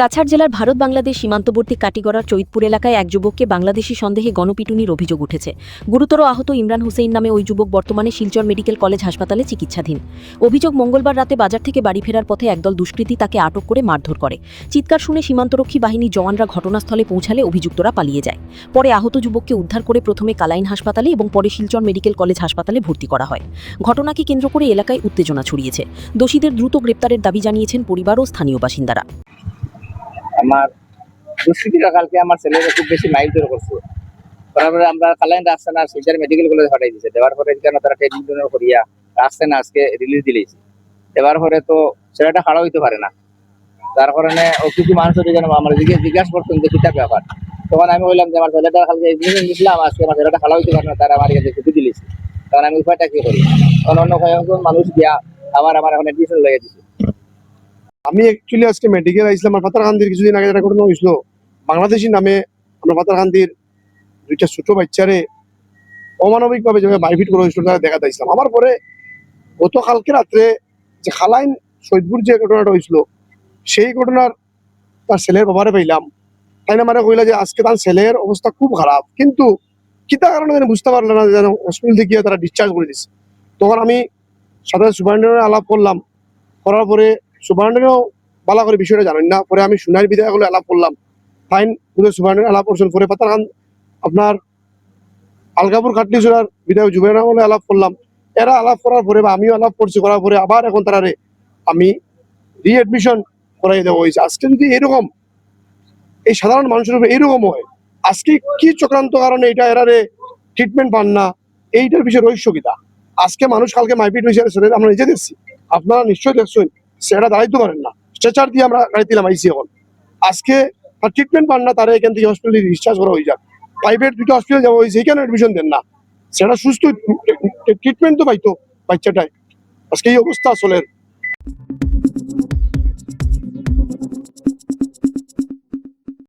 কাছাড় জেলার ভারত বাংলাদেশ সীমান্তবর্তী কাটিগড়ার চৈতপুর এলাকায় এক যুবককে বাংলাদেশি সন্দেহে গণপিটুনির অভিযোগ উঠেছে। গুরুতর আহত ইমরান হুসেইন নামে ওই যুবক বর্তমানে শিলচর মেডিকেল কলেজ হাসপাতালে চিকিৎসাধীন। অভিযোগ, মঙ্গলবার রাতে বাজার থেকে বাড়ি ফেরার পথে একদল দুষ্কৃতী তাকে আটক করে মারধর করে। চিৎকার শুনে সীমান্তরক্ষী বাহিনী জওয়ানরা ঘটনাস্থলে পৌঁছালে অভিযুক্তরা পালিয়ে যায়। পরে আহত যুবককে উদ্ধার করে প্রথমে কালাইন হাসপাতালে এবং পরে শিলচর মেডিকেল কলেজ হাসপাতালে ভর্তি করা হয়। ঘটনাকে কেন্দ্র করে এলাকায় উত্তেজনা ছড়িয়েছে। দোষীদের দ্রুত গ্রেপ্তারের দাবি জানিয়েছেন পরিবার ও স্থানীয় বাসিন্দারা। আমার দুষ্কৃতীরা কালকে আমার ছেলেকে খুব বেশি মাইল করছে। তারপরে আমরা কালাইন রাস্তা না শিলচর মেডিকেল কলেজ পাঠাই দিয়েছে। দেওয়ার পরে এখানে তারা ট্রেনিং করিয়া রাস্তা না আজকে রিলিজ দিলেছে। দেওয়ার পরে তো ছেলেটা খাড়া হইতে পারে না, তার কারণে ও কিছু মানুষ যেন আমার জিজ্ঞাসা করতেন যে কিতাব ব্যাপার। তখন আমি বললাম যে আমার ছেলেটা কালকে দিয়েছিলাম, আজকে আমার ছেলেটা খাড়া হইতে পারে না, তারা আমার কাছে ছুটি দিলেছে। তখন আমি উপায়টা কি করি, তখন অন্য কয়েকজন মানুষ গিয়া আমার এখন এডমিশন লেগে দিচ্ছে। আমি অ্যাকচুয়ালি আজকে মেডিকেল আইছিলাম। আমার পাতারকান্দির কিছুদিন আগে যেটা ঘটনা হয়েছিল, বাংলাদেশি নামে আমরা পাতারকান্দির দুইটা ছোট বাচ্চারে অমানবিকভাবে যেভাবে মারপিট করা হয়েছিল তারা দেখা দিয়েছিলাম। আমার পরে গতকালকে রাত্রে যে খালাইন সৈদপুর যে ঘটনাটা হয়েছিল, সেই ঘটনার তার ছেলের বাবারে পাইলাম। তাই না মানে কইলা যে আজকে তার ছেলের অবস্থা খুব খারাপ, কিন্তু কিতা কারণে যেন বুঝতে পারলো না, যেন হসপিটাল থেকে তারা ডিসচার্জ করে দিচ্ছে। তখন আমি সাথে সুপারিনটেন্ডেন্ট আলাপ করলাম, করার পরে সুপারিনটেন্ডেন্টও ভালো করে বিষয়টা জানেন না। পরে আমি সুনার বিধায়কগুলো আলাপ করলাম, ফাইন সুপারিনটেন্ডেন্ট আলাপ করছেন। পরে পাতারকান আপনার আলগাপুর খাটলি জোড়ার বিধায়ক জুবের আমলে আলাপ করলাম। এরা আলাপ করার পরে বা আমিও আলাপ করছি, করার পরে আবার এখন তারারে আমি রিএডমিশন করাই দেওয়া হয়েছে। আজকে যদি এরকম এই সাধারণ মানুষের উপরে এরকম হয়, আজকে কি চক্রান্ত কারণে এটা এরারে ট্রিটমেন্ট পান না, এইটার বিষয়ে রহস্য কিতা। আজকে মানুষ কালকে মারপিট হয়েছে, সেটা আমরা নিজে দেখছি, আপনারা নিশ্চয়ই দেখছেন। সেটা দাঁড়াইতে পারেন না, স্ট্রেচার দিয়ে আমরা গাড়ি দিলাম আইসি। এখন আজকে তার ট্রিটমেন্ট পান না, তারা এখান থেকে হসপিটালে ডিসচার্জ করা হয়ে যাক। প্রাইভেট দুটো হসপিটাল যাওয়া হয়েছে, এখানে এডমিশন দেন না, সেটা সুস্থ ট্রিটমেন্ট তো পাইতো বাচ্চাটাই। আজকে এই অবস্থা আসলে।